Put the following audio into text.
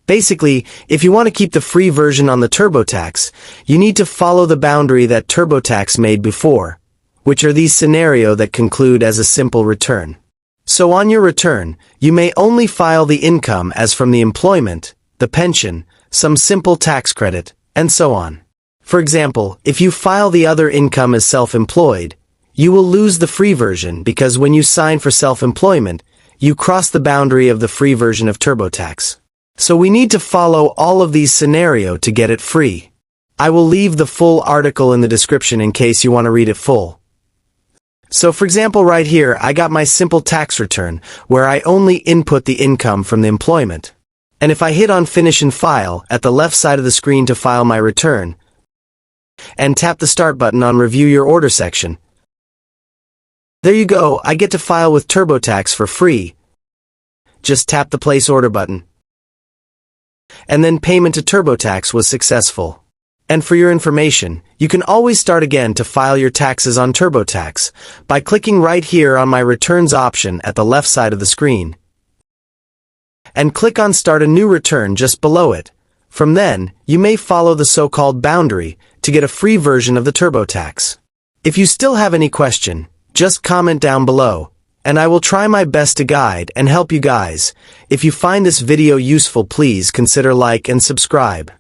Basically, if you want to keep the free version on the TurboTax, you need to follow the boundary that TurboTax made before, which are these scenarios that conclude as a simple return. So on your return, you may only file the income as from the employment, the pension, some simple tax credit, and so on. For example, if you file the other income as self-employed, you will lose the free version because when you sign for self-employment, you cross the boundary of the free version of TurboTax. So we need to follow all of these scenarios to get it free. I will leave the full article in the description in case you want to read it full. So for example right here, I got my simple tax return where I only input the income from the employment. And if I hit on Finish and File at the left side of the screen to file my return, and tap the Start button on Review Your Order section, there you go, I get to file with TurboTax for free. Just tap the Place Order button. And then payment to TurboTax was successful. And for your information, you can always start again to file your taxes on TurboTax by clicking right here on my Returns option at the left side of the screen. And click on Start a New Return just below it. From then, you may follow the so-called boundary to get a free version of the TurboTax. If you still have any question, just comment down below, and I will try my best to guide and help you guys. If you find this video useful, please consider like and subscribe.